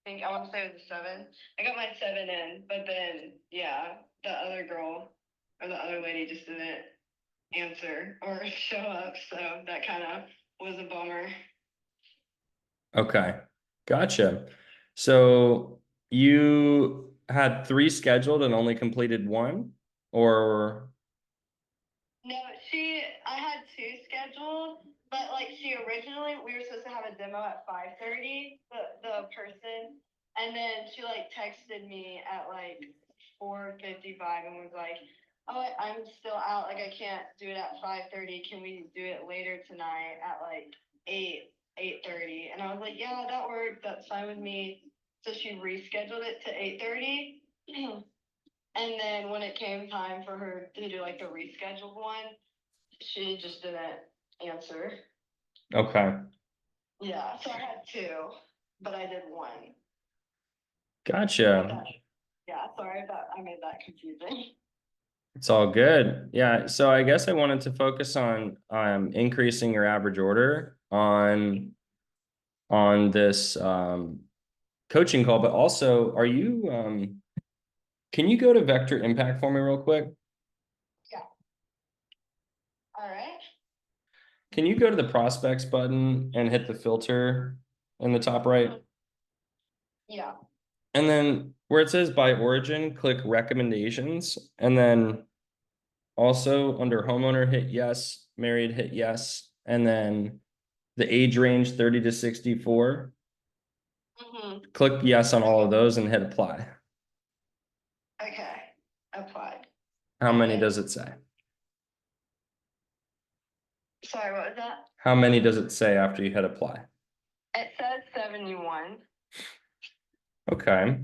think I want to say it was a 7. I got my 7 in, but then yeah, the other girl or the other lady just didn't answer or show up, so that kind of was a bummer. Okay, gotcha. So you had 3 scheduled and only completed 1, or No, I had 2 scheduled, but like she originally, we were supposed to have a demo at 5:30, the person, and then she like texted me at like 4:55 and was like, "Oh, I'm still out. Like I can't do it at 5:30. Can we do it later tonight at like 8:30?" And I was like, "Yeah, that worked. That's fine with me." So she rescheduled it to 8:30. And then when it came time for her to do like the rescheduled one, she just didn't answer. okay, Yeah, so I had 2, but I did 1. gotcha. Yeah, sorry that I made that confusing. It's all good. Yeah, so I guess I wanted to focus on increasing your average order on this coaching call, but also are you can you go to Vector Impact for me real quick? Yeah. All right. Can you go to the prospects button and hit the filter in the top right? Yeah. And then where it says by origin, click recommendations. And then also under homeowner, hit yes, married, hit yes. And then the age range 30 to 64. Click yes on all of those and hit apply. Okay. Applied. How many does it say? Sorry, what was that? How many does it say after you hit apply? It says 71. Okay.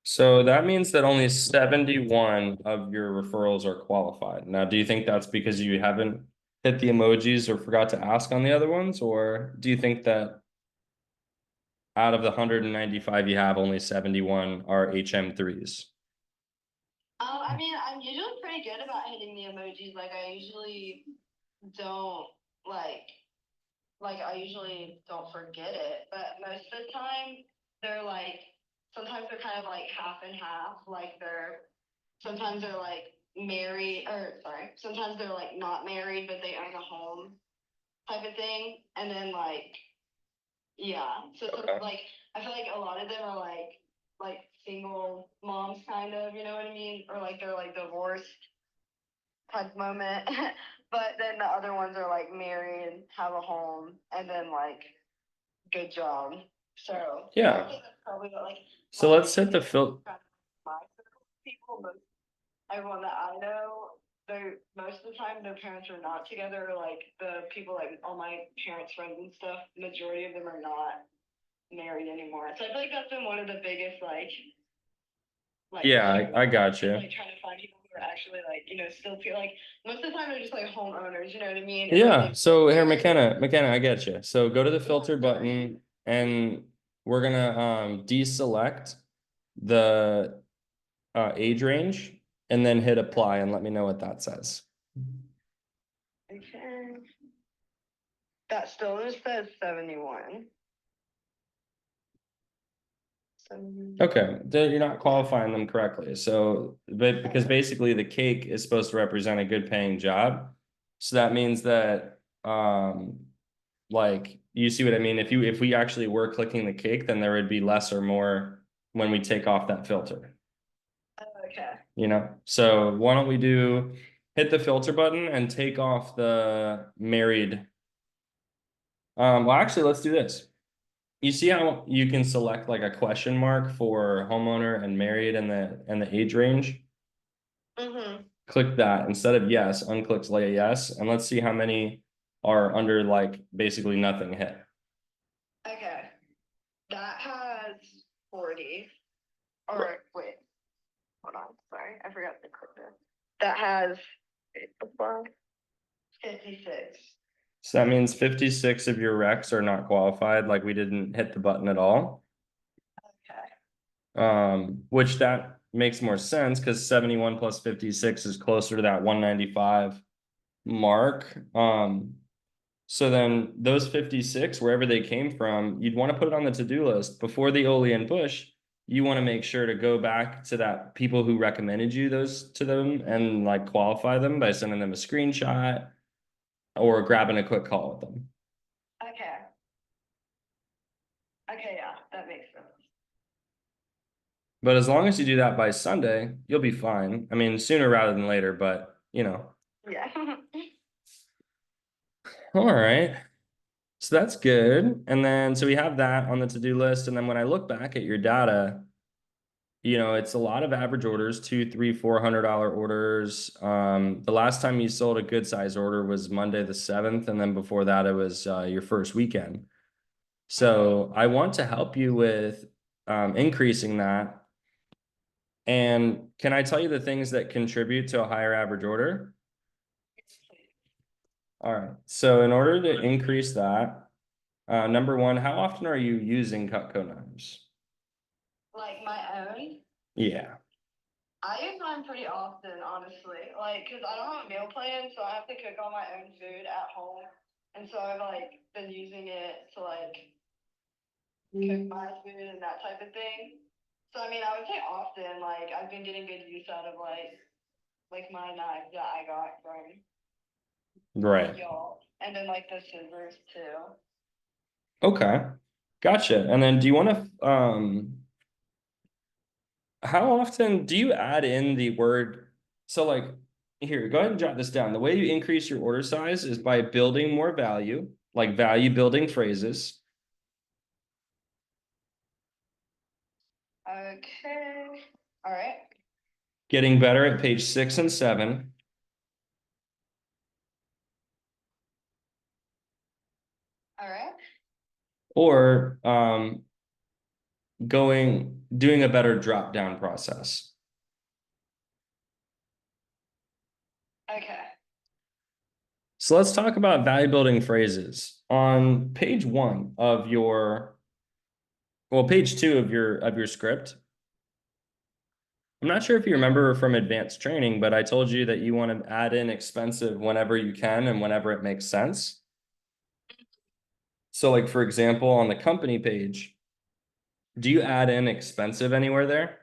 So that means that only 71 of your referrals are qualified. Now, do you think that's because you haven't hit the emojis or forgot to ask on the other ones? Or do you think that out of the 195 you have, only 71 are HM3s? I mean, I'm usually pretty good about hitting the emojis. Like, I usually don't like I usually don't forget it, but most of the time they're like sometimes they're kind of like half and half. Like sometimes they're like married or sorry, sometimes they're like not married but they own a home type of thing. And then like yeah. So Okay. like I feel like a lot of them are like single moms kind of, you know what I mean? Or like they're like divorced type moment. But then the other ones are like married, have a home, and then like good job. So Yeah. I think that's probably what like So let's hit the filter. my people, most everyone that I know, they most of the time their parents are not together. Like the people like all my parents' friends and stuff, majority of them are not married anymore. So I feel like that's been one of the biggest Yeah, I got you. like trying to find people who are actually like, still feel like most of the time they're just like homeowners, you know what I mean? Yeah. So here, McKenna, I get you. So go to the filter button and we're gonna deselect the age range and then hit apply and let me know what that says. Okay. That still just says 71. Okay, you're not qualifying them correctly. So, but because basically the cake is supposed to represent a good paying job. So that means that, like, you see what I mean? If we actually were clicking the cake, then there would be less or more when we take off that filter, Okay. you know? So why don't we hit the filter button and take off the married. Well, actually, let's do this. You see how you can select like a question mark for homeowner and married and the age range? Click that instead of yes, unclick like a yes, and let's see how many are under like basically nothing hit. Okay. That has 40. Or wait, hold on. Sorry, I forgot to click this. That has 56. So that means 56 of your recs are not qualified, like we didn't hit the button at all. Okay. Which that makes more sense because 71 plus 56 is closer to that 195 mark. So then those 56, wherever they came from, you'd want to put it on the to-do list before the Olean push. You want to make sure to go back to that people who recommended you those to them and like qualify them by sending them a screenshot or grabbing a quick call with them. Okay. Okay, yeah, that makes sense. But as long as you do that by Sunday, you'll be fine. I mean, sooner rather than later, but Yeah. All right. So that's good. And then, so we have that on the to-do list. And then when I look back at your data, it's a lot of average orders, $200, $300, $400 orders. The last time you sold a good size order was Monday the 7th. And then before that, it was your first weekend. So I want to help you with increasing that. And can I tell you the things that contribute to a higher average order? All right. So in order to increase that, number one, how often are you using Cutco knives? Like my own. Yeah. I use mine pretty often, honestly. Like, cause I don't have a meal plan, so I have to cook all my own food at home, and so I've like been using it to like cook my food and that type of thing. So I mean, I would say often. Like, I've been getting good use out of like my knives that I got from Right. y'all, and then like the scissors too. Okay. Gotcha. And then do you want to how often do you add in the word? So like here, go ahead and jot this down. The way you increase your order size is by building more value, like value building phrases. Okay. All right. Getting better at page 6 and 7, All right. or doing a better drop down process. Okay. So let's talk about value building phrases. On page 1 of page 2 of your script. I'm not sure if you remember from advanced training, but I told you that you want to add in expensive whenever you can and whenever it makes sense. So like, for example, on the company page, do you add in expensive anywhere there?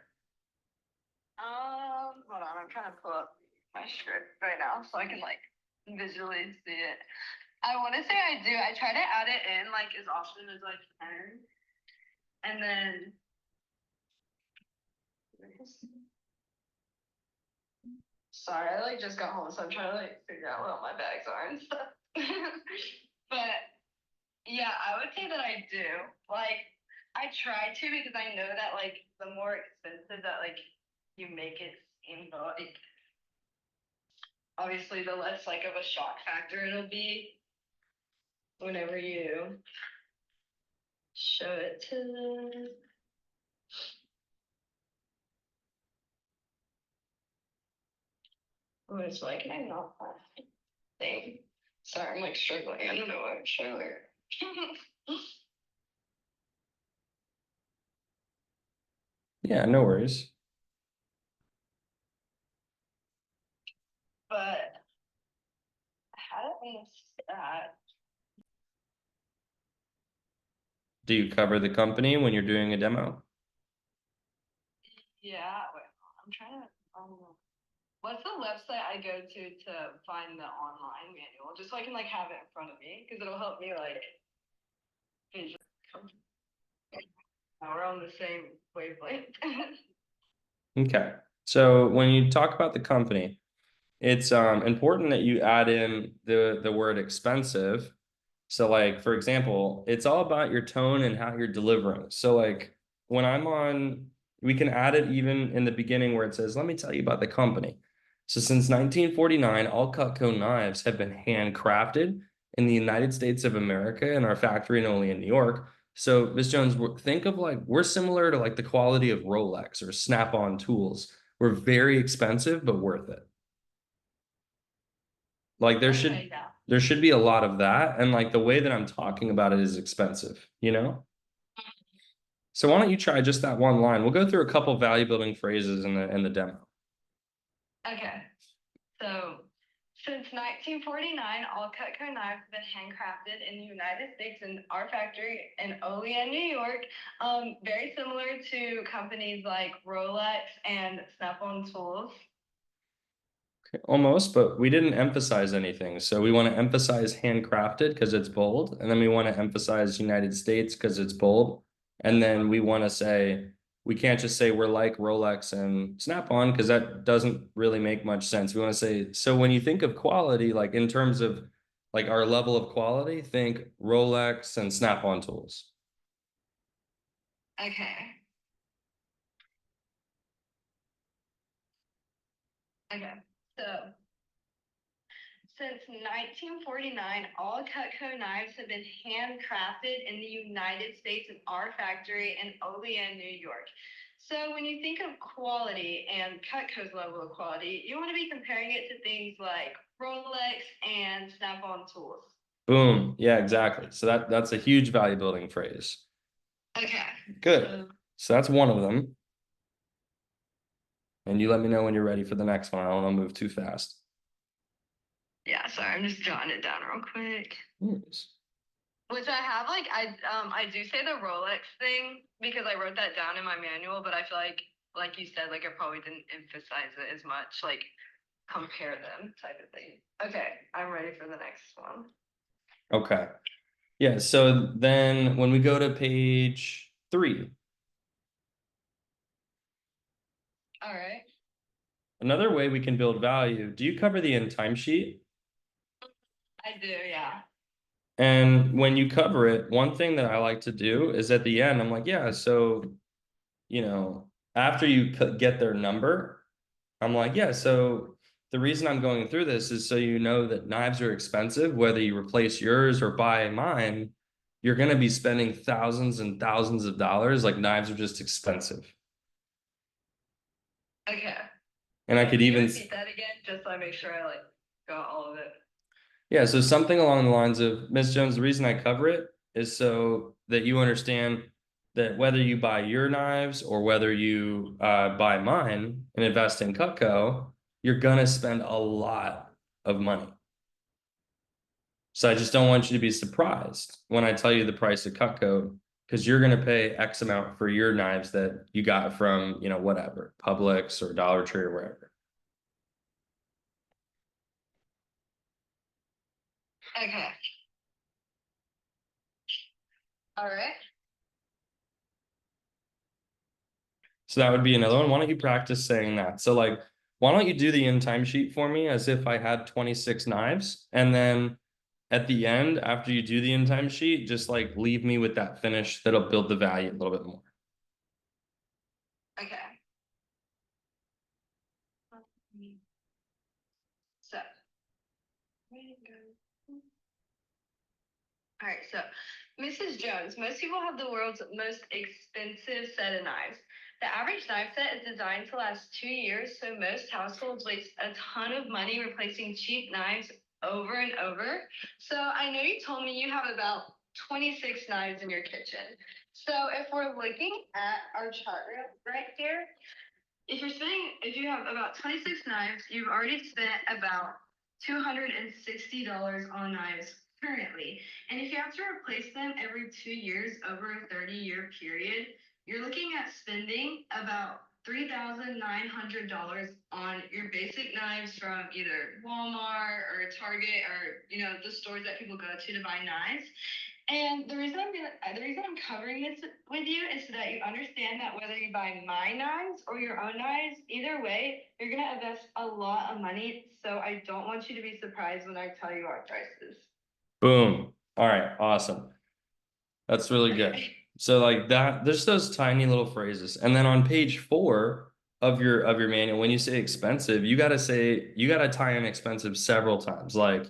Hold on. I'm trying to pull up my script right now so I can like visually see it. I want to say I do. I try to add it in like as often as I can, and then sorry, I like just got home, so I'm trying to like figure out what all my bags are and stuff. But yeah, I would say that I do. Like, I try to because I know that like the more expensive that like you make it seem, like obviously the less like of a shock factor it'll be whenever you show it to them. Oh, it's like I'm not that thing. Sorry, I'm like struggling. I don't know what I'm struggling. Yeah, no worries. But how do I miss that? Do you cover the company when you're doing a demo? Yeah, wait, I'm trying to. What's the website I go to find the online manual? Just so I can like have it in front of me, because it'll help me like visually. We're on the same wavelength. Okay. So when you talk about the company, it's important that you add in the word expensive. So like for example, it's all about your tone and how you're delivering. So like when we can add it even in the beginning where it says, let me tell you about the company. So since 1949, all Cutco knives have been handcrafted in the United States of America in our factory in Olean, New York. So Ms. Jones, think of like we're similar to like the quality of Rolex or Snap-on tools. We're very expensive, but worth it. Like Okay, yeah. there should be a lot of that. And like the way that I'm talking about it is expensive, you know? So why don't you try just that one line? We'll go through a couple value building phrases in the demo. Okay. So Since 1949, all Cutco knives have been handcrafted in the United States in our factory in Olean, New York. Very similar to companies like Rolex and Snap-on Tools. Almost, but we didn't emphasize anything. So we want to emphasize handcrafted because it's bold, and then we want to emphasize United States because it's bold, and then we want to say we can't just say we're like Rolex and Snap-on because that doesn't really make much sense. We want to say so when you think of quality, like in terms of like our level of quality, think Rolex and Snap-on tools. Okay. Okay. So since 1949, all Cutco knives have been handcrafted in the United States in our factory in Olean, New York. So when you think of quality and Cutco's level of quality, you want to be comparing it to things like Rolex and Snap-on tools. Boom. Yeah, exactly. So that's a huge value building phrase. Okay. Good. So that's one of them. And you let me know when you're ready for the next one. I don't want to move too fast. Yeah, sorry, I'm just jotting it down real quick. Yes. Which I have I do say the Rolex thing because I wrote that down in my manual, but I feel like you said, like I probably didn't emphasize it as much, like compare them type of thing. Okay, I'm ready for the next one. Okay. Yeah, so then when we go to page 3, All right. another way we can build value. Do you cover the end time sheet? I do, yeah. And when you cover it, one thing that I like to do is at the end, I'm like, yeah, so, after you get their number, I'm like, yeah, so the reason I'm going through this is so you know that knives are expensive, whether you replace yours or buy mine, you're going to be spending thousands and thousands of dollars. Like knives are just expensive. Okay. And I Wait, could can you even, repeat that again, just so I make sure I like got all of it. yeah, so something along the lines of, Miss Jones, the reason I cover it is so that you understand that whether you buy your knives or whether you buy mine and invest in Cutco, you're gonna spend a lot of money. So I just don't want you to be surprised when I tell you the price of Cutco, because you're gonna pay X amount for your knives that you got from, whatever, Publix or Dollar Tree or wherever. Okay. All right. So that would be another one. Why don't you practice saying that? So like, why don't you do the end time sheet for me as if I had 26 knives? And then at the end, after you do the end time sheet, just like leave me with that finish that'll build the value a little bit more. Okay. So, where did it go? All right, so Mrs. Jones, most people have the world's most expensive set of knives. The average knife set is designed to last 2 years, so most households waste a ton of money replacing cheap knives over and over. So I know you told me you have about 26 knives in your kitchen. So if we're looking at our chart right here, if you have about 26 knives, you've already spent about $260 on knives currently. And if you have to replace them every 2 years over a 30-year period, you're looking at spending about $3,900 on your basic knives from either Walmart or Target or the stores that people go to buy knives. And the reason I'm covering this with you is so that you understand that whether you buy my knives or your own knives, either way, you're gonna invest a lot of money. So I don't want you to be surprised when I tell you our prices. Boom. All right, awesome. That's really good. Okay. So like that, there's those tiny little phrases. And then on page 4 of your manual, when you say expensive, you gotta tie in expensive several times. Like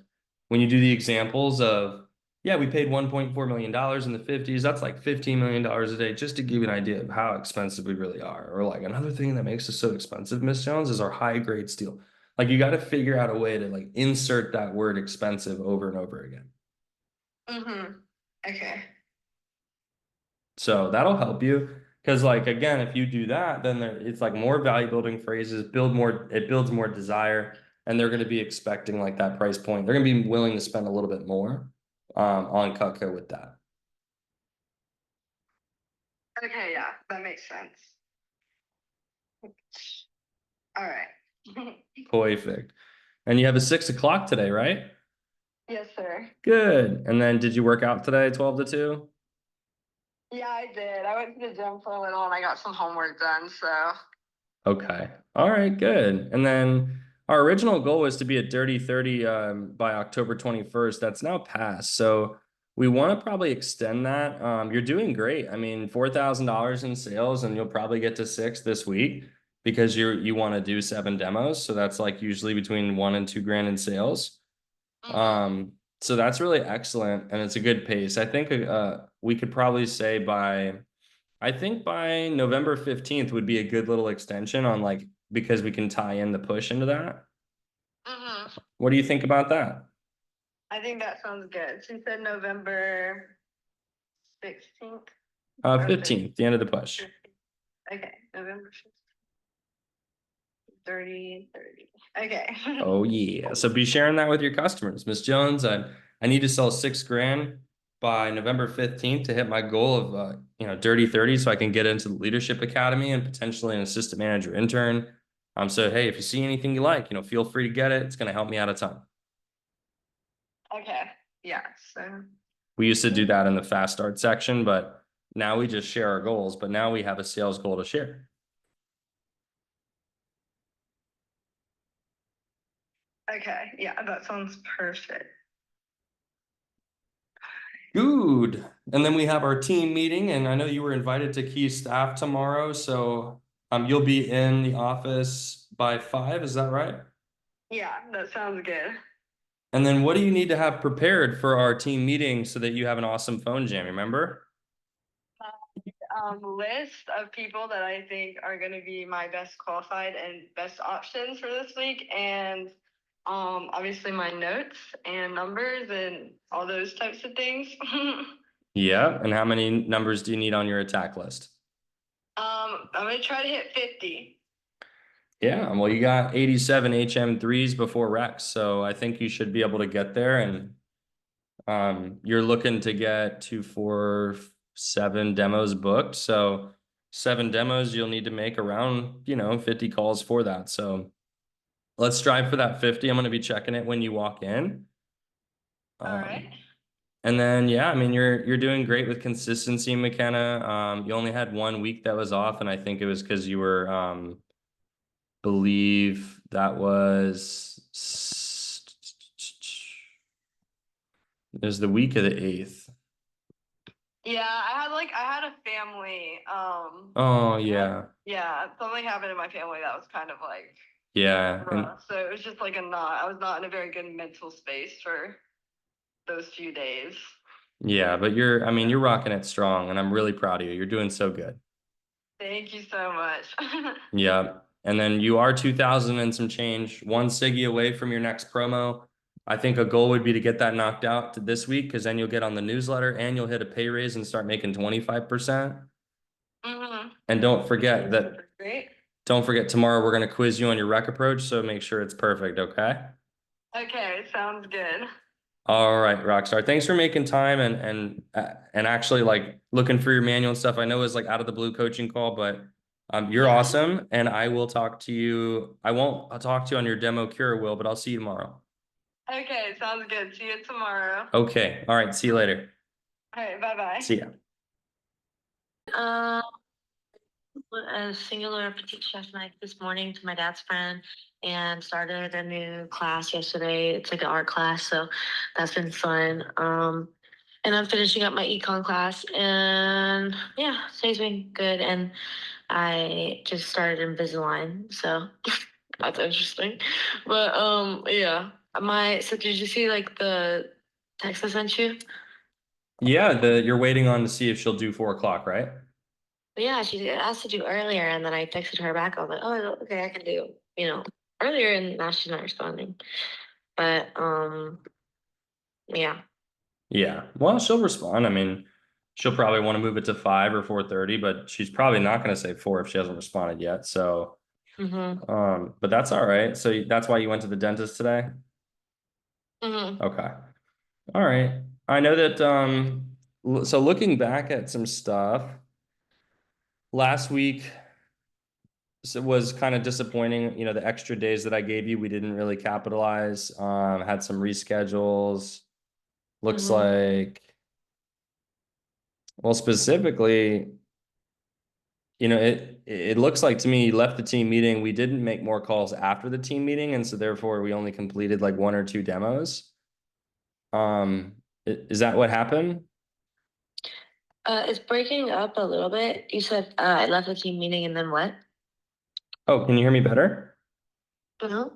when you do the examples of, yeah, we paid $1.4 million in the 50s, that's like $15 million a day, just to give you an idea of how expensive we really are. Or like another thing that makes us so expensive, Miss Jones, is our high grade steel. Like you got to figure out a way to like insert that word expensive over and over again. Mm-hmm. Okay. So that'll help you because like again, if you do that, then it's like more value building phrases, it builds more desire. and they're going to be expecting like that price point. They're going to be willing to spend a little bit more on Cutco with that. Okay, yeah, that makes sense. All right. Perfect. And you have a 6 o'clock today, right? Yes, sir. Good. And then did you work out today, 12 to 2? Yeah, I did. I went to the gym for a little and I got some homework done, so. Okay. All right, good. And then our original goal was to be at Dirty 30 by October 21st. That's now passed. So we want to probably extend that. You're doing great. I mean, $4,000 in sales, and you'll probably get to 6 this week because you want to do 7 demos. So that's like usually between 1 and 2 grand in sales. So that's really excellent, and it's a good pace. I think we could probably say by November 15th would be a good little extension on like because we can tie in the push into that. What do you think about that? I think that sounds good. She said November 16th. 15th, the end of the push. Okay, November 15th. 30. Okay. Oh yeah. So be sharing that with your customers. Miss Jones, I need to sell 6 grand by November 15th to hit my goal of Dirty 30 so I can get into the leadership academy and potentially an assistant manager intern. So hey, if you see anything you like, feel free to get it. It's gonna help me out a ton. Okay. Yeah. So We used to do that in the fast start section, but now we just share our goals, but now we have a sales goal to share. okay. Yeah, that sounds perfect. Good. And then we have our team meeting, and I know you were invited to key staff tomorrow, so you'll be in the office by 5, is that right? Yeah, that sounds good. And then what do you need to have prepared for our team meeting so that you have an awesome phone jam, remember? List of people that I think are going to be my best qualified and best options for this week, and obviously my notes and numbers and all those types of things. Yeah. And how many numbers do you need on your attack list? I'm gonna try to hit 50. Yeah, well, you got 87 HM3s before Rex, so I think you should be able to get there. And you're looking to get 2, 4, 7 demos booked. So 7 demos, you'll need to make around 50 calls for that. So let's strive for that 50. I'm going to be checking it when you walk in. All right. And then yeah, I mean you're doing great with consistency, McKenna. You only had 1 week that was off, and I think it was because you were believe that was it was the week of the 8th. Yeah, I had a family. Oh yeah. Yeah, something happened in my family that was kind of like Yeah. rough. So it was just like I was not in a very good mental space for those few days. Yeah, but you're rocking it strong, and I'm really proud of you. You're doing so good. Thank you so much. Yeah. And then you are 2000 and some change, 1 Siggy away from your next promo. I think a goal would be to get that knocked out to this week, because then you'll get on the newsletter and you'll hit a pay raise and start making 25%. And don't forget Great. don't forget tomorrow we're going to quiz you on your rec approach, so make sure it's perfect, okay? Okay, sounds good. All right, Rockstar. Thanks for making time and actually like looking for your manual and stuff. I know it was like out of the blue coaching call, but you're awesome, and I will talk to you. I'll talk to you on your demo cure, Will, but I'll see you tomorrow. Okay, sounds good. See you tomorrow. Okay. All right. See you later. All right, bye-bye. See ya. A singular petite chef night this morning to my dad's friend and started a new class yesterday. It's like an art class, so that's been fun. And I'm finishing up my econ class, and yeah, today's been good. And I just started Invisalign, so that's interesting. But yeah, so did you see like the text I sent you? Yeah, you're waiting on to see if she'll do 4 o'clock, right? But yeah, she asked to do earlier, and then I texted her back. I was like, "Oh, okay, I can do earlier," and now she's not responding. But yeah. Yeah. Well, she'll respond. I mean, she'll probably want to move it to 5 or 4:30, but she's probably not going to say 4 if she hasn't responded yet. So Mm-hmm. But that's all right. So that's why you went to the dentist today? Mm-hmm. Okay. All right. I know that so looking back at some stuff last week was kind of disappointing. You know, the extra days that I gave you, we didn't really capitalize. Had some reschedules. Looks Mm-hmm. like, well, specifically, you know, it looks like to me you left the team meeting. We didn't make more calls after the team meeting, and so therefore we only completed like one or two demos. Is that what happened? It's breaking up a little bit. You said I left the team meeting and then what? Oh, can you hear me better? No.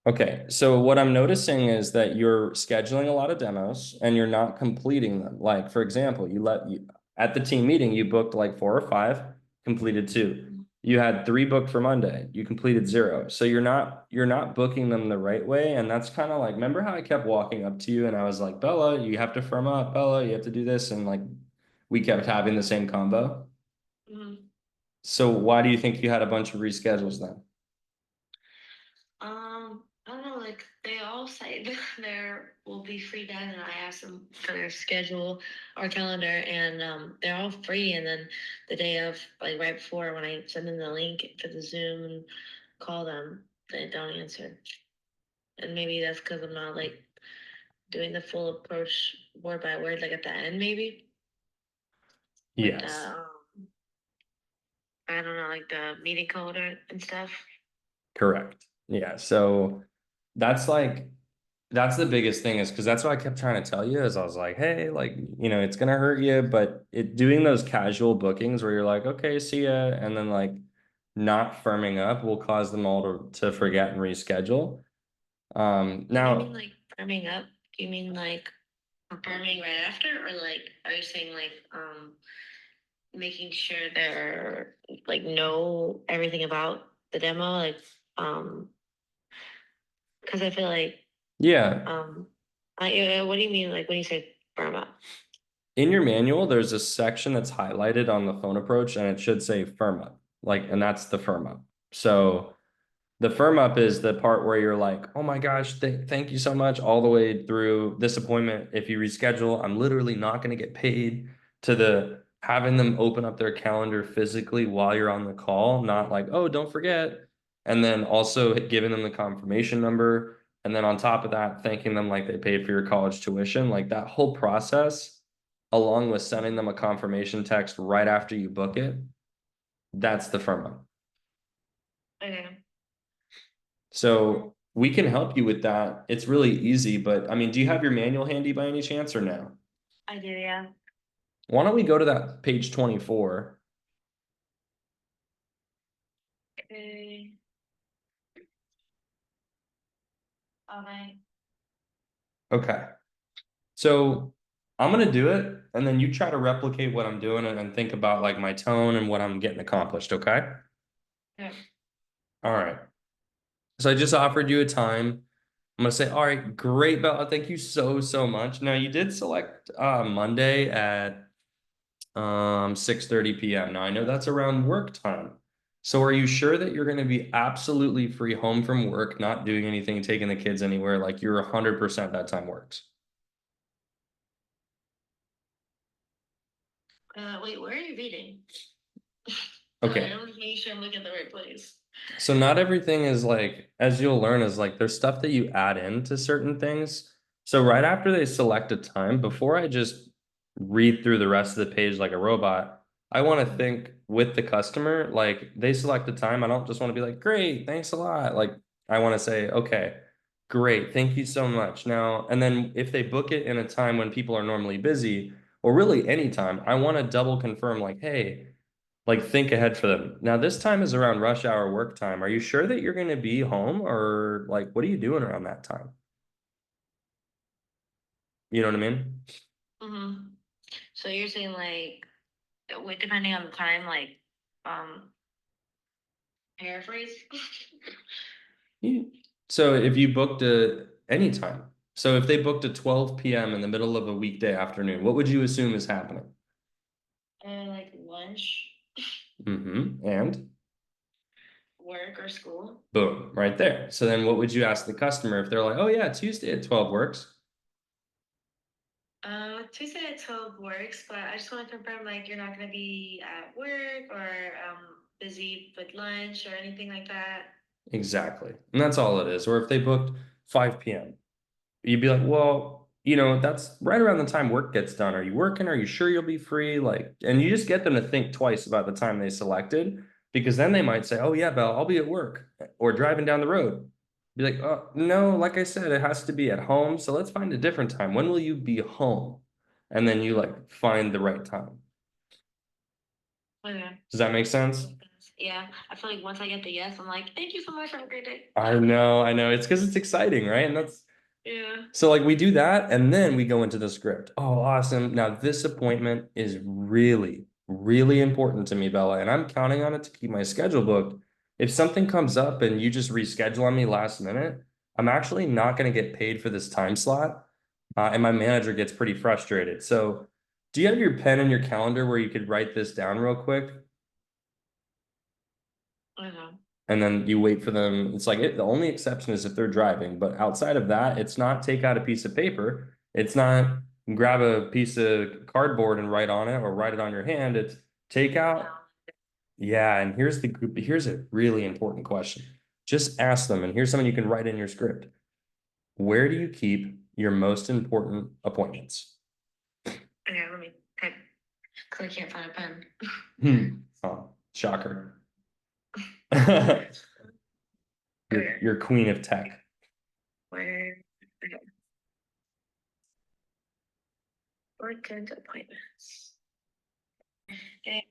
Okay, so what I'm noticing is that you're scheduling a lot of demos and you're not completing them. Like, for example, you at the team meeting, you booked like 4 or 5, completed 2. You had 3 booked for Monday, you completed 0. So you're not booking them the right way. And that's kind of like, remember how I kept walking up to you and I was like, Bella, you have to firm up, Bella, you have to do this. And like we kept having the same combo. Mm-hmm. So why do you think you had a bunch of reschedules then? I don't know, like they all say there will be free then, and I asked them for their schedule or calendar, and they're all free. And then the day of, like right before, when I send them the link for the Zoom and call them, they don't answer. And maybe that's because I'm not like doing the full approach word by word, like at the end, maybe with the Yes, I don't know, like the meeting code and stuff. correct. Yeah, so that's like that's the biggest thing is because that's what I kept trying to tell you is I was like, hey, like, you know, it's gonna hurt you, but it doing those casual bookings where you're like, okay, see ya, and then like not firming up will cause them all to forget and reschedule. What do you mean, Now, like firming up? Do you mean like confirming right after, or like are you saying like making sure they're like know everything about the demo, like um because I feel like yeah, um what do you mean like when you say firm up? in your manual, there's a section that's highlighted on the phone approach and it should say firm up, like, and that's the firm up. So the firm up is the part where you're like, oh my gosh, thank you so much, all the way through this appointment. If you reschedule, I'm literally not going to get paid, to the having them open up their calendar physically while you're on the call, not like, oh, don't forget. And then also giving them the confirmation number. And then on top of that, thanking them like they paid for your college tuition. Like that whole process, along with sending them a confirmation text right after you book it, that's the firm up. Okay. So we can help you with that. It's really easy, but I mean, do you have your manual handy by any chance or no? I do, yeah. Why don't we go to that page 24? Okay. All right. Okay. So I'm gonna do it, and then you try to replicate what I'm doing and think about like my tone and what I'm getting accomplished, okay? Yeah. All right. So I just offered you a time. I'm gonna say, all right, great, Bella. Thank you so, so much. Now you did select Monday at 6:30 p.m. Now I know that's around work time. So are you sure that you're going to be absolutely free home from work, not doing anything, taking the kids anywhere, like you're 100% that time works? Wait, where are you reading? Sorry, Okay. I'm just making sure I'm looking at the right place. So not everything is like, as you'll learn, is like there's stuff that you add into certain things. So right after they select a time, before I just read through the rest of the page like a robot, I want to think with the customer, like they select a time. I don't just want to be like, great, thanks a lot. Like I want to say, okay, great, thank you so much. Now, and then if they book it in a time when people are normally busy, or really any time, I want to double confirm, like, hey, like think ahead for them. Now, this time is around rush hour work time. Are you sure that you're going to be home or like what are you doing around that time? You know what I mean? Mm-hmm. So you're saying like depending on the time, like paraphrase? Yeah. So if you booked a anytime, so if they booked a 12 p.m. in the middle of a weekday afternoon, what would you assume is happening? Like lunch. Mm-hmm. And work or school? Boom, right there. So then what would you ask the customer if they're like, oh yeah, Tuesday at 12 works? Tuesday at 12 works, but I just want to confirm like you're not gonna be at work or busy with lunch or anything like that. Exactly. And that's all it is. Or if they booked 5 p.m., you'd be like, well, that's right around the time work gets done. Are you working? Are you sure you'll be free? Like, and you just get them to think twice about the time they selected, because then they might say, oh yeah, Belle, I'll be at work or driving down the road. Be like, oh no, like I said, it has to be at home. So let's find a different time. When will you be home? And then you like find the right time. Okay. Does that make sense? Yeah, I feel like once I get the yes, I'm like, thank you so much. Have a great day. I know. It's because it's exciting, right? And that's Yeah. so like we do that and then we go into the script. Oh, awesome. Now this appointment is really, really important to me, Bella, and I'm counting on it to keep my schedule booked. If something comes up and you just reschedule on me last minute, I'm actually not going to get paid for this time slot. And my manager gets pretty frustrated. So do you have your pen and your calendar where you could write this down real quick? Uh-huh. And then you wait for them. It's like the only exception is if they're driving, but outside of that, it's not take out a piece of paper. It's not grab a piece of cardboard and write on it or write it on your hand. It's take out. Yeah, and here's a really important question. Just ask them, and here's something you can write in your script. Where do you keep your most important appointments? Okay, let me type because I can't find a pen. Oh, shocker. Okay. You're queen of tech. Where? Okay. Important appointments. Okay.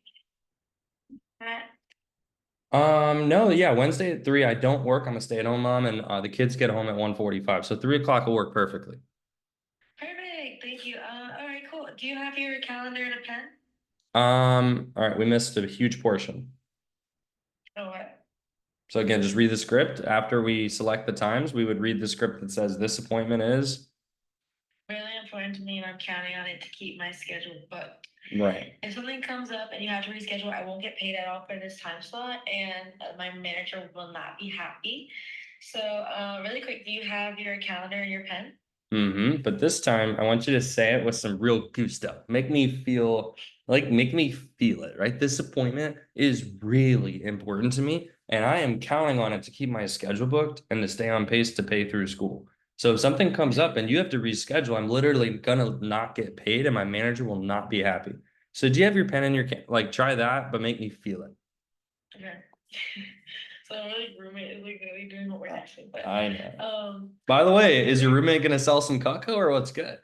No, yeah, Wednesday at 3, I don't work. I'm a stay-at-home mom, and the kids get home at 1:45. So 3 o'clock will work perfectly. Perfect. Thank you. All right, cool. Do you have your calendar and a pen? All right, we missed a huge portion. Oh, what? So again, just read the script. After we select the times, we would read the script that says this appointment is. Really important to me, and I'm counting on it to keep my schedule booked. Right. If something comes up and you have to reschedule, I won't get paid at all for this time slot, and my manager will not be happy. So, really quick, do you have your calendar and your pen? But this time I want you to say it with some real gusto. Make me feel it, right? This appointment is really important to me, and I am counting on it to keep my schedule booked and to stay on pace to pay through school. So if something comes up and you have to reschedule, I'm literally gonna not get paid and my manager will not be happy. So do you have your pen in your like try that, but make me feel it. Okay. So my like roommate is like really doing what we're asking, but I know. By the way, is your roommate gonna sell some Cutco or what's good?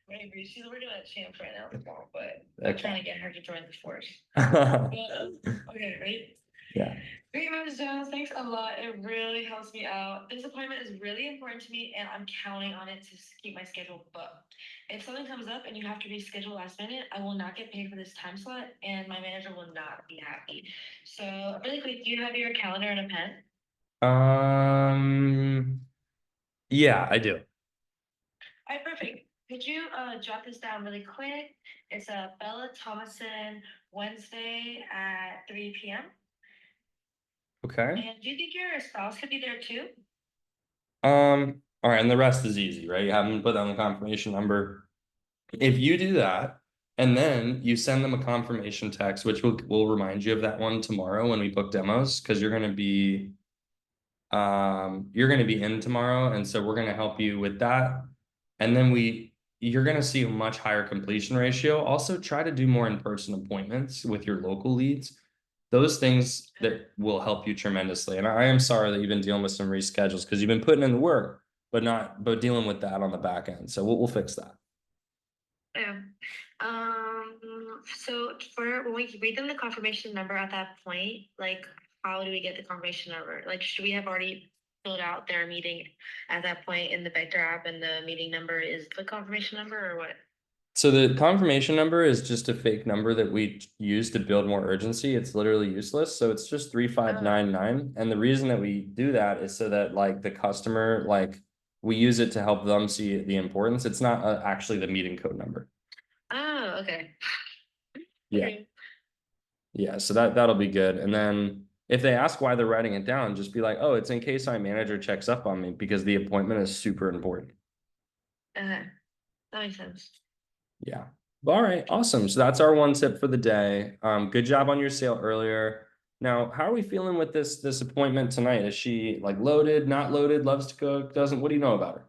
maybe she's working at Champs right now, but I'm Okay. trying to get her to join the force. Okay, right? Yeah. Great, Ms. Jones. Thanks a lot. It really helps me out. This appointment is really important to me, and I'm counting on it to keep my schedule booked. If something comes up and you have to reschedule last minute, I will not get paid for this time slot, and my manager will not be happy. So, really quick, do you have your calendar and a pen? Yeah, I do. All right, perfect. Could you jot this down really quick? It's Bella Thomason, Wednesday at 3 p.m. Okay. And do you think your spouse could be there too? All right, and the rest is easy, right? You have them put down the confirmation number. If you do that, and then you send them a confirmation text, which will remind you of that one tomorrow when we book demos, because you're gonna be in tomorrow, and so we're gonna help you with that. And then you're gonna see a much higher completion ratio. Also, try to do more in-person appointments with your local leads. Those things that will help you tremendously. And I am sorry that you've been dealing with some reschedules because you've been putting in the work, but dealing with that on the back end. So we'll fix that. Yeah. So for when we read them the confirmation number at that point, like how do we get the confirmation number? Like should we have already filled out their meeting at that point in the Vector app and the meeting number is the confirmation number or what? So the confirmation number is just a fake number that we use to build more urgency. It's literally useless. So it's just 3599. And the reason that we do that is so that like the customer, like we use it to help them see the importance. It's not actually the meeting code number. Oh, okay. Yeah. Okay. Yeah, so that'll be good. And then if they ask why they're writing it down, just be like, oh, it's in case my manager checks up on me because the appointment is super important. Okay, that makes sense. Yeah. All right, awesome. So that's our one tip for the day. Good job on your sale earlier. Now, how are we feeling with this appointment tonight? Is she like loaded, not loaded, loves to cook, doesn't? What do you know about her?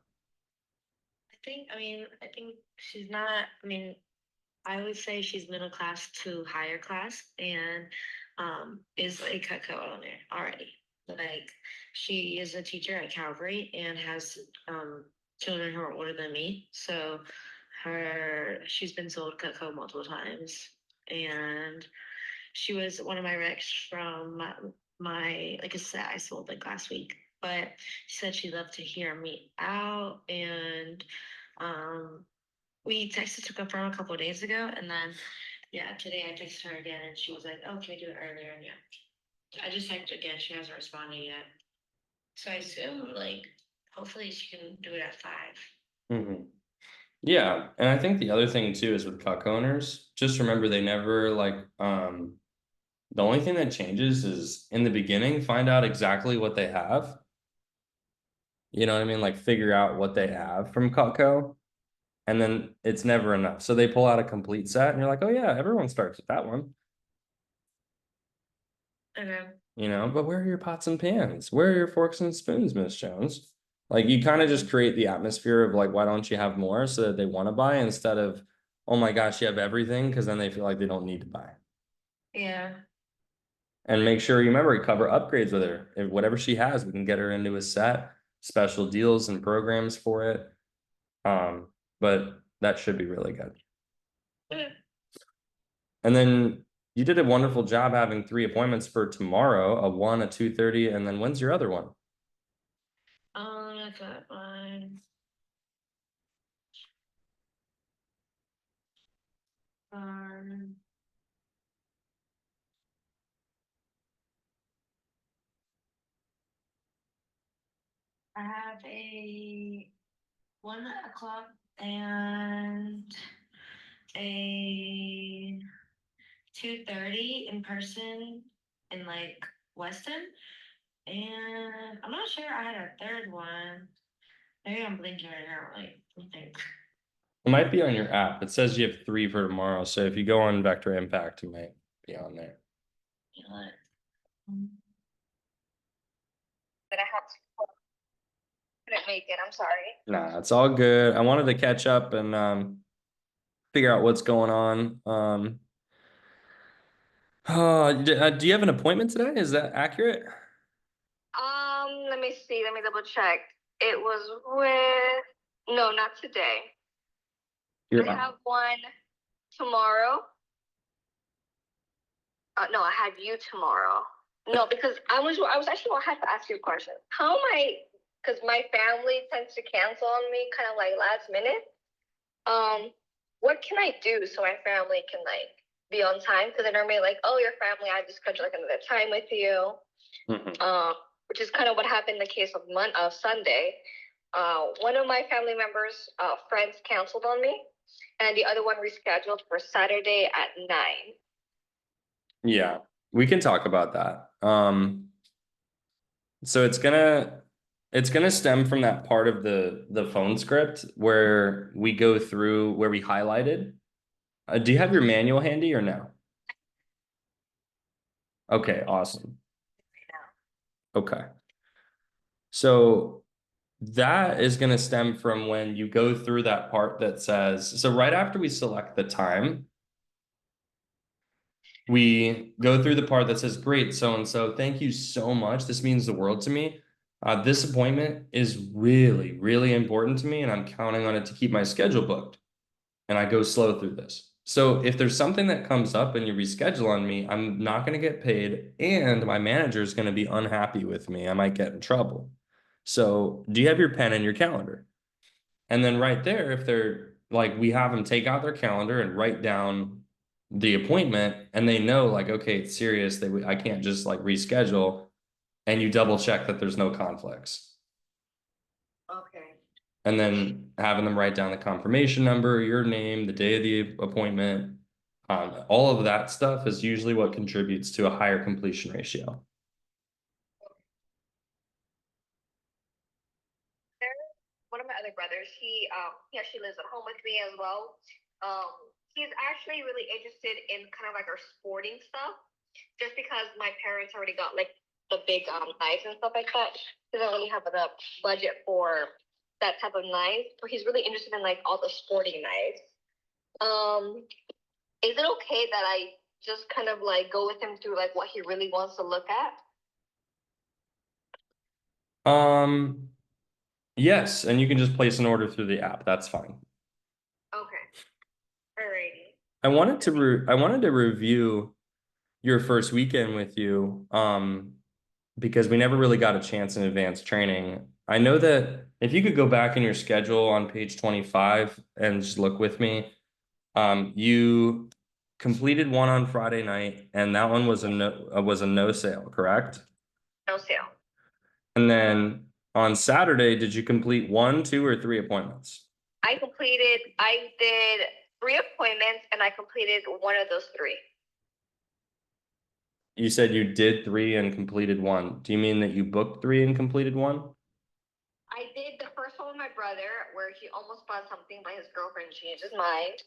I think she's not, I would say she's middle class to higher class and is a Cutco owner already. Like she is a teacher at Calvary and has children who are older than me. So she's been sold Cutco multiple times. And she was one of my recs from like I said, I sold like last week. But she said she'd love to hear me out and um we texted to confirm a couple of days ago, and then yeah, today I texted her again, and she was like, "Oh, can we do it earlier?" And yeah, I just texted again. She hasn't responded yet, so I assume like hopefully she can do it at 5. Mhm. Yeah, and I think the other thing too is with cuck owners, just remember they never like the only thing that changes is in the beginning, find out exactly what they have. You know what I mean? Like figure out what they have from Cutco, and then it's never enough. So they pull out a complete set, and you're like, oh yeah, everyone starts with that one. Okay. But where are your pots and pans? Where are your forks and spoons, Miss Jones? Like you kind of just create the atmosphere of like, why don't you have more so that they want to buy instead of, oh my gosh, you have everything, because then they feel like they don't need to buy. Yeah. And make sure you remember cover upgrades with her. If whatever she has, we can get her into a set, special deals and programs for it. But that should be really good. Okay. And then you did a wonderful job having 3 appointments for tomorrow, a 1, a 2:30, and then when's your other one? I got mine. Um, I have a 1 o'clock and a 2:30 in person in like Weston. And I'm not sure I had a third one. Maybe I'm blinking right now. Like, I think. It might be on your app. It says you have 3 for tomorrow. So if you go on Vector Impact, it might be on there. You know what? That I have to couldn't make it. I'm sorry. Nah, it's all good. I wanted to catch up and figure out what's going on. Do you have an appointment today? Is that accurate? Let me see. Let me double check. It was with no, not today. I have one tomorrow. No, I have you tomorrow. No, because I was actually I had to ask you a question. How am I? Because my family tends to cancel on me, kind of like last minute. What can I do so my family can like be on time? Because they're normally like, oh, your family, I have to schedule like another time with you. Which is kind of what happened in the case of Sunday. One of my family members' friends canceled on me, and the other one rescheduled for Saturday at 9. Yeah, we can talk about that. So it's gonna stem from that part of the phone script where we go through where we highlighted. Do you have your manual handy or no? Okay, awesome. Okay. So that is going to stem from when you go through that part that says, so right after we select the time, we go through the part that says, great, so and so, thank you so much. This means the world to me. This appointment is really, really important to me, and I'm counting on it to keep my schedule booked. And I go slow through this. So if there's something that comes up and you reschedule on me, I'm not going to get paid, and my manager is going to be unhappy with me. I might get in trouble. So do you have your pen and your calendar? And then right there, if they're like, we have them take out their calendar and write down the appointment, and they know like, okay, it's serious. I can't just like reschedule, and you double check that there's no conflicts. Okay. And then having them write down the confirmation number, your name, the day of the appointment, All of that stuff is usually what contributes to a higher completion ratio. One of my other brothers, he actually lives at home with me as well. He's actually really interested in kind of like our sporting stuff, just because my parents already got like the big knives and stuff like that. He doesn't really have enough budget for that type of knife, but he's really interested in like all the sporting knives. Is it okay that I just kind of like go with him through like what he really wants to look at? Yes, and you can just place an order through the app. That's fine. Okay. Alrighty. I wanted to review your first weekend with you, because we never really got a chance in advanced training. I know that if you could go back in your schedule on page 25 and just look with me, you completed one on Friday night, and that one was a no sale, correct? No sale. And then on Saturday, did you complete 1, 2, or 3 appointments? I did 3 appointments and I completed one of those 3. You said you did 3 and completed 1. Do you mean that you booked 3 and completed 1? I did the first one with my brother where he almost bought something, but his girlfriend changed his mind.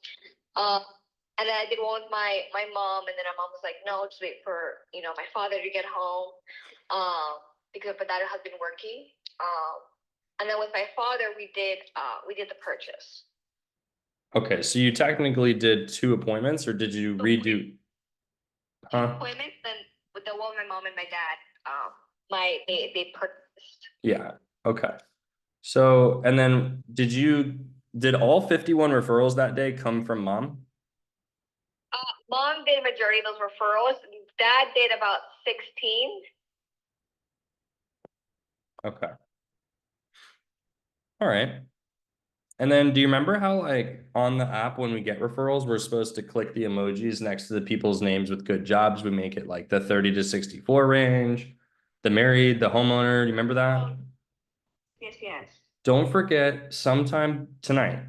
And then I did one with my mom, and then my mom was like, no, just wait for, my father to get home. Because my dad has been working. And then with my father, we did the purchase. Okay, so you technically did 2 appointments, or did you redo? 2 appointments, then with the one with my mom and my dad, they purchased. Yeah. Okay. So, and then did all 51 referrals that day come from mom? Mom did majority of those referrals. Dad did about 16. Okay. All right. And then do you remember how like on the app when we get referrals, we're supposed to click the emojis next to the people's names with good jobs? We make it like the 30 to 64 range, the married, the homeowner. Do you remember that? Yes. Don't forget sometime tonight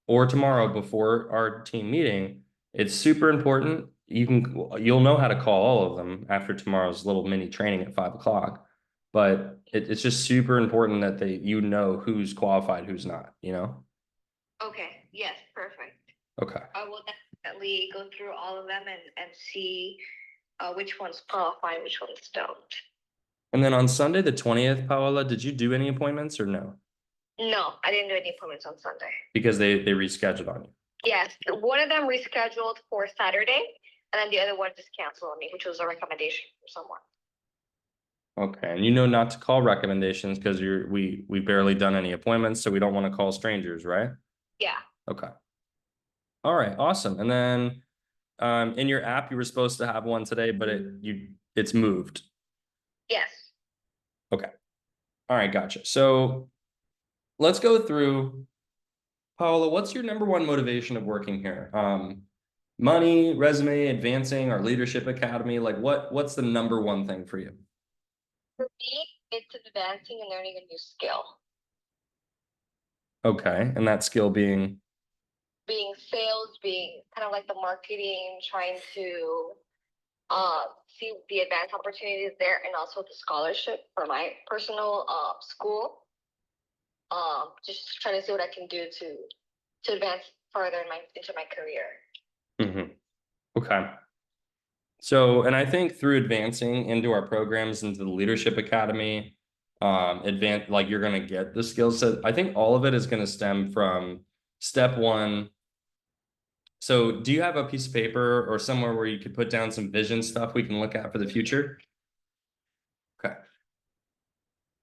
or tomorrow before our team meeting. It's super important. You'll know how to call all of them after tomorrow's little mini training at 5 o'clock. But it's just super important that you know who's qualified, who's not, you know? Okay. Yes. Perfect. Okay. I will definitely go through all of them and see which ones qualify, which ones don't. And then on Sunday, the 20th, Paola, did you do any appointments or no? No, I didn't do any appointments on Sunday. Because they rescheduled on you. Yes, one of them rescheduled for Saturday, and then the other one just canceled on me, which was a recommendation from someone. Okay, and you know not to call recommendations because we've barely done any appointments, so we don't want to call strangers, right? Yeah. Okay. All right, awesome. And then in your app, you were supposed to have one today, but it's moved. Yes. Okay. All right, gotcha. So let's go through. Paola, what's your number one motivation of working here? Money, resume, advancing, our leadership academy, like what's the number one thing for you? For me, it's advancing and learning a new skill. Okay, and that skill being Sales, being kind of like the marketing, trying to see the advanced opportunities there, and also the scholarship for my personal school. Just trying to see what I can do to advance further into my career. Mm-hmm. Okay. So, and I think through advancing into our programs, into the Leadership Academy, like you're going to get the skill set. I think all of it is going to stem from step 1. So do you have a piece of paper or somewhere where you could put down some vision stuff we can look at for the future? Okay.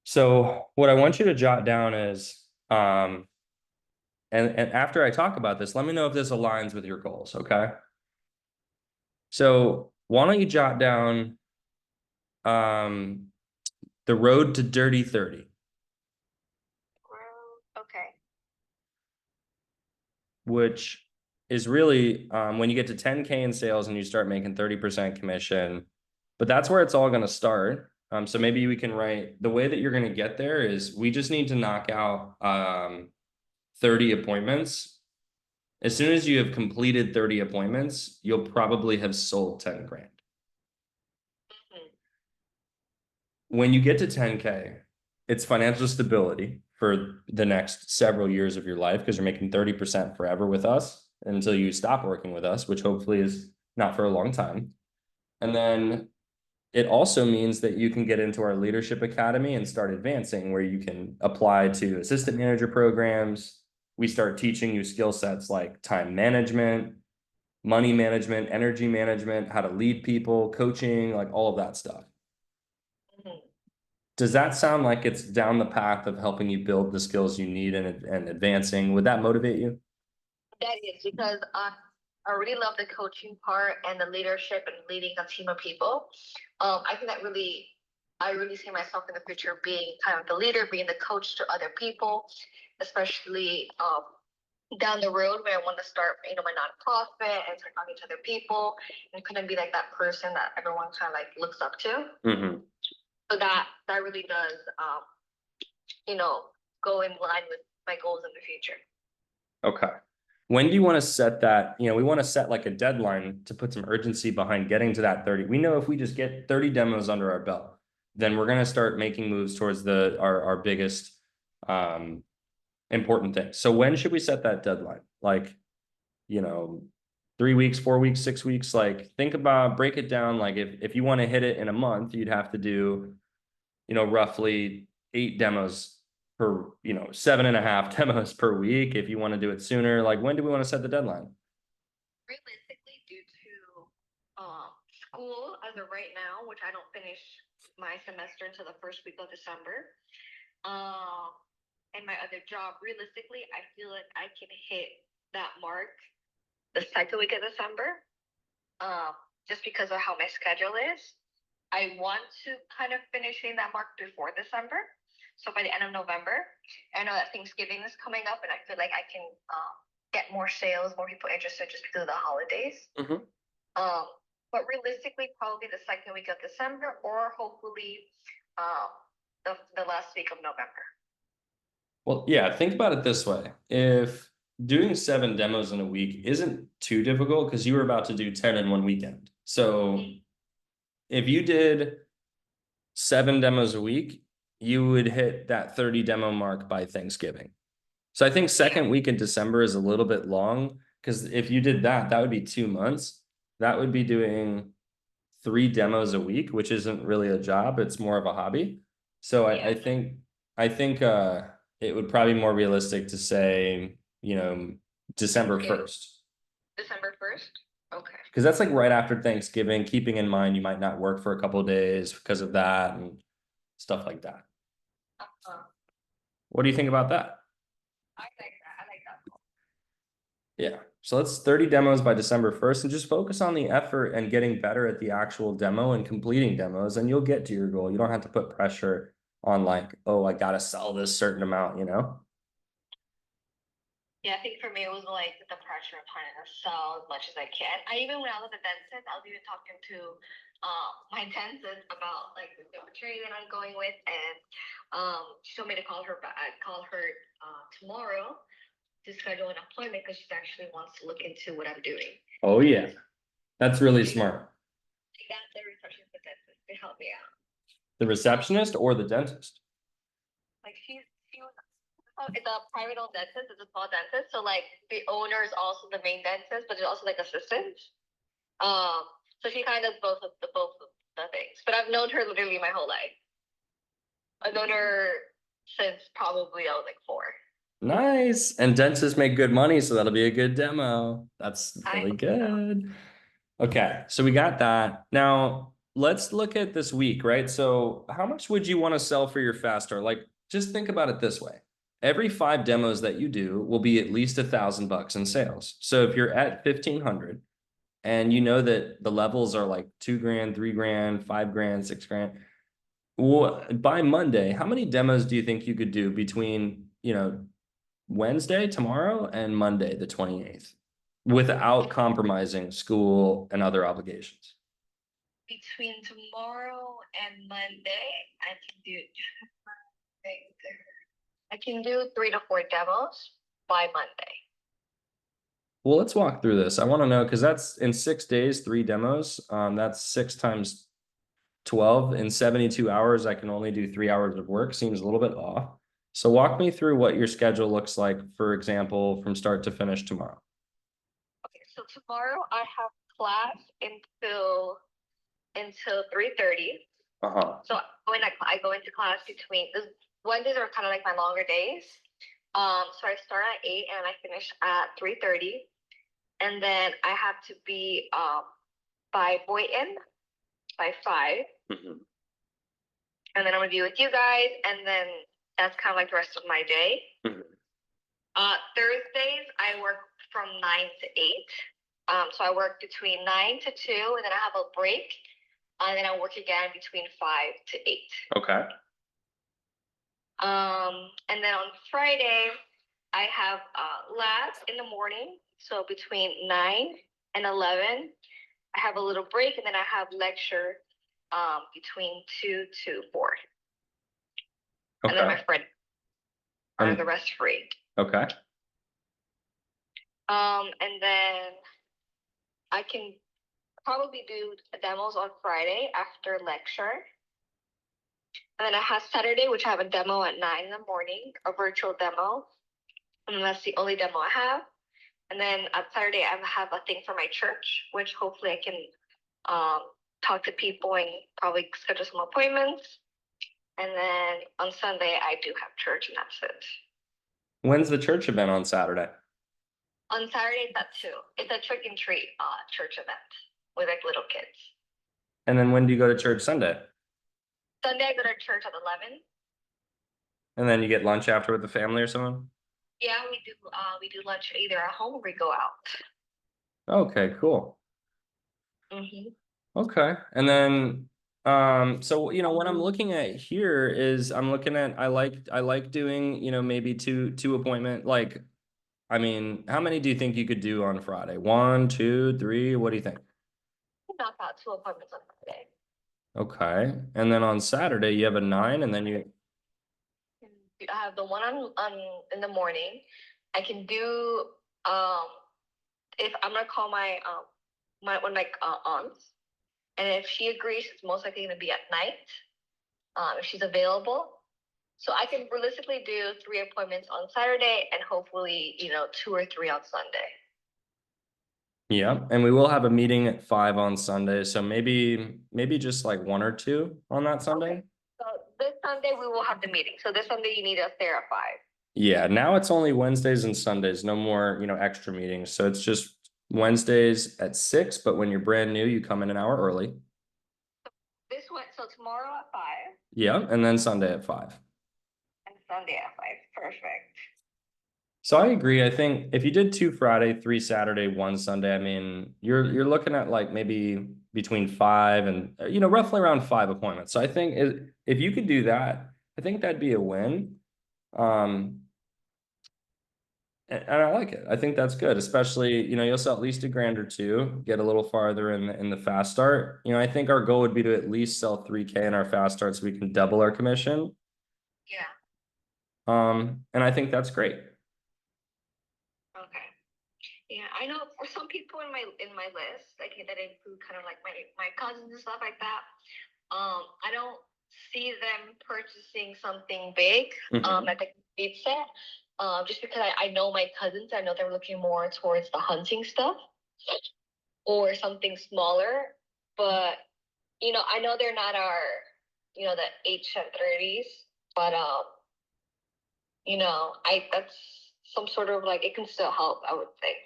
So what I want you to jot down is, and after I talk about this, let me know if this aligns with your goals, okay? So why don't you jot down the road to dirty 30. Okay. Which is really when you get to 10K in sales and you start making 30% commission, but that's where it's all going to start. So maybe we can write the way that you're going to get there is we just need to knock out 30 appointments As soon as you have completed 30 appointments, you'll probably have sold 10 grand. Mhm. When you get to 10K, it's financial stability for the next several years of your life because you're making 30% forever with us until you stop working with us, which hopefully is not for a long time. And then it also means that you can get into our leadership academy and start advancing, where you can apply to assistant manager programs. We start teaching you skill sets like time management, money management, energy management, how to lead people, coaching, like all of that stuff. Mhm. Does that sound like it's down the path of helping you build the skills you need and advancing? Would that motivate you? That is because I really love the coaching part and the leadership and leading a team of people. I think that I really see myself in the future being kind of the leader, being the coach to other people, especially down the road when I want to start, my nonprofit and start talking to other people and kind of be like that person that everyone kind of like looks up to. Mm-hmm. So that really does, go in line with my goals in the future. Okay. When do you want to set that? We want to set like a deadline to put some urgency behind getting to that 30. We know if we just get 30 demos under our belt, then we're going to start making moves towards our biggest important thing. So when should we set that deadline? Like, 3 weeks, 4 weeks, 6 weeks, like break it down. Like if you want to hit it in a month, you'd have to do, roughly 8 demos per, 7.5 demos per week. If you want to do it sooner, like when do we want to set the deadline? Realistically, due to school as of right now, which I don't finish my semester until the first week of December, and my other job, realistically, I feel like I can hit that mark the second week of December, just because of how my schedule is. I want to kind of finishing that mark before December. So by the end of November, I know that Thanksgiving is coming up, and I feel like I can get more sales, more people interested just because of the holidays. Mhm. But realistically, probably the second week of December, or hopefully the last week of November. Well, yeah, think about it this way. If doing 7 demos in a week isn't too difficult, because you were about to do 10 in one weekend. So if you did 7 demos a week, you would hit that 30 demo mark by Thanksgiving. So I think second week in December is a little bit long, because if you did that, that would be 2 months. That would be doing 3 demos a week, which isn't really a job, it's more of a hobby. So I think it would probably be more realistic to say, December 1st. December 1st? Okay. Because that's like right after Thanksgiving, keeping in mind you might not work for a couple of days because of that and stuff like that. What do you think about that? I like that. I like that. Yeah. So let's 30 demos by December 1st and just focus on the effort and getting better at the actual demo and completing demos, and you'll get to your goal. You don't have to put pressure on like, oh, I gotta sell this certain amount, Yeah, I think for me, it was like the pressure of trying to sell as much as I can. When I was at the dentist, I was even talking to my dentist about like the opportunity that I'm going with, and she told me to call her tomorrow to schedule an appointment because she actually wants to look into what I'm doing. Oh yeah, that's really smart. I got the receptionist dentist to help me out. The receptionist or the dentist? Like she was. It's a private owned dentist. It's a small dentist. So like the owner is also the main dentist, but there's also like assistants. So she kind of does both of the things. But I've known her literally my whole life. I've known her since probably I was like 4. Nice. And dentists make good money, so that'll be a good demo. That's really good. Okay, so we got that. Now let's look at this week, right? So how much would you want to sell for your fast start? Like, just think about it this way. Every 5 demos that you do will be at least $1,000 in sales. So if you're at 1,500 and you know that the levels are like 2 grand, 3 grand, 5 grand, 6 grand, well, by Monday, how many demos do you think you could do between, Wednesday, tomorrow, and Monday, the 28th, without compromising school and other obligations? Between tomorrow and Monday, I can do 3 to 4 demos by Monday. Well, let's walk through this. I want to know because that's in 6 days, 3 demos. That's 6 times 12 in 72 hours. I can only do 3 hours of work. Seems a little bit off. So walk me through what your schedule looks like, for example, from start to finish tomorrow. Okay, so tomorrow I have class until 3:30. So when I go into class between Wednesdays are kind of like my longer days. So I start at 8 and I finish at 3:30, and then I have to be by Boynton by 5, Mhm. and then I'm gonna be with you guys, and then that's kind of like the rest of my day. Mhm. Thursdays I work from 9 to 8. So I work between 9 to 2, and then I have a break, and then I work again between 5 to 8. Okay. And then on Friday, I have labs in the morning. So between 9 and 11, I have a little break, and then I have lecture between 2 to 4. And then Okay. my friend are the rest free. Okay. And then I can probably do demos on Friday after lecture. And then I have Saturday, which I have a demo at 9 in the morning, a virtual demo. And that's the only demo I have. And then on Saturday, I have a thing for my church, which hopefully I can talk to people and probably schedule some appointments. And then on Sunday, I do have church, and that's it. When's the church event on Saturday? On Saturday, it's at 2. It's a trick and treat church event with like little kids. And then when do you go to church Sunday? Sunday, I go to church at 11. And then you get lunch after with the family or someone? Yeah, we do lunch either at home or we go out. Okay, cool. Mm-hmm. Okay. And then so what I'm looking at here is I'm looking at I like doing, maybe two appointment, like, I mean, how many do you think you could do on Friday? 1, 2, 3, what do you think? Knock out 2 appointments on Friday. Okay. And then on Saturday you have a 9 and then you I have the one on in the morning. I can do if I'm gonna call my one of my aunts, and if she agrees, it's most likely gonna be at night. If she's available, so I can realistically do 3 appointments on Saturday and hopefully 2 or 3 on Sunday. Yeah, and we will have a meeting at 5 on Sunday, so maybe just like 1 or 2 on that Sunday. Okay. So this Sunday we will have the meeting. So this Sunday you need us there at 5. Yeah, now it's only Wednesdays and Sundays, no more, extra meetings. So it's just Wednesdays at 6, but when you're brand new, you come in an hour early. So tomorrow at 5 Yeah, and then Sunday at 5. and Sunday at 5. Perfect. So I agree. I think if you did 2 Friday, 3 Saturday, 1 Sunday, I mean, you're looking at like maybe between 5 and roughly around 5 appointments. So I think if you could do that, I think that'd be a win. And I like it. I think that's good, especially, you'll sell at least $1,000 or $2,000, get a little farther in the fast start. I think our goal would be to at least sell 3K in our fast start so we can double our commission. Yeah. And I think that's great. Okay. Yeah, I know for some people in my list, like that include kind of like my cousins and stuff like that. I don't see them purchasing something big, like a beat set. Just because I know my cousins, I know they're looking more towards the hunting stuff or something smaller. But I know they're not our, the HM30s, but that's some sort of like it can still help, I would think.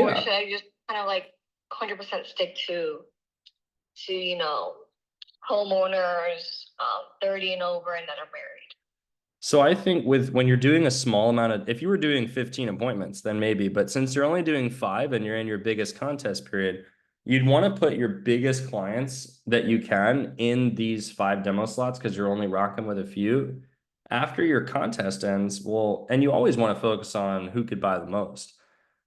Or Yeah. should I just kind of like 100% stick to homeowners 30 and over and that are married? So I think when you're doing a small amount of, if you were doing 15 appointments, then maybe, but since you're only doing 5 and you're in your biggest contest period, you'd want to put your biggest clients that you can in these 5 demo slots because you're only rocking with a few. After your contest ends, and you always want to focus on who could buy the most.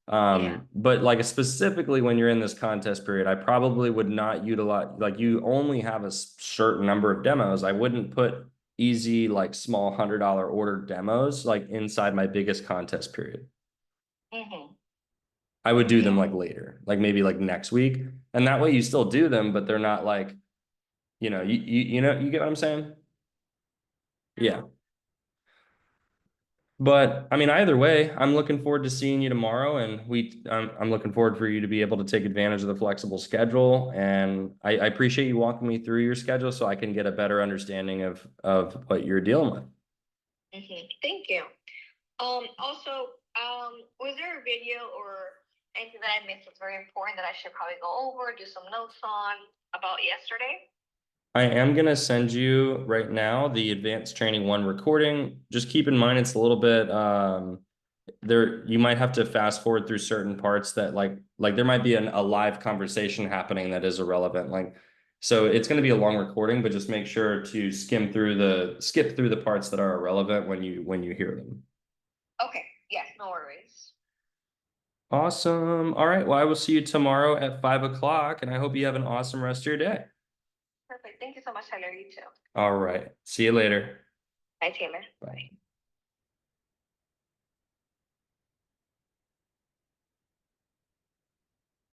But like specifically when you're in this contest period, I probably would not utilize, like you only have a certain number of demos. I wouldn't put easy, like small $100 order demos, like inside my biggest contest period. Mm-hmm. I would do them Yeah. like later, like maybe like next week. And that way you still do them, but they're not like, you know, you get what I'm saying? Yeah. But I mean, either way, I'm looking forward to seeing you tomorrow, and I'm looking forward for you to be able to take advantage of the flexible schedule. And I appreciate you walking me through your schedule so I can get a better understanding of what you're dealing with. Mm-hmm. Thank you. Also, was there a video or anything that I missed that's very important that I should probably go over, do some notes on about yesterday? I am gonna send you right now the advanced training 1 recording. Just keep in mind it's a little bit there you might have to fast forward through certain parts that like there might be a live conversation happening that is irrelevant. Like so it's gonna be a long recording, but just make sure to skip through the parts that are irrelevant when you hear them. Okay, yes, no worries. Awesome. All right. Well, I will see you tomorrow at 5 o'clock, and I hope you have an awesome rest of your day. Perfect. Thank you so much, Tyler. You too. All right. See you later. Bye, Taylor. Bye.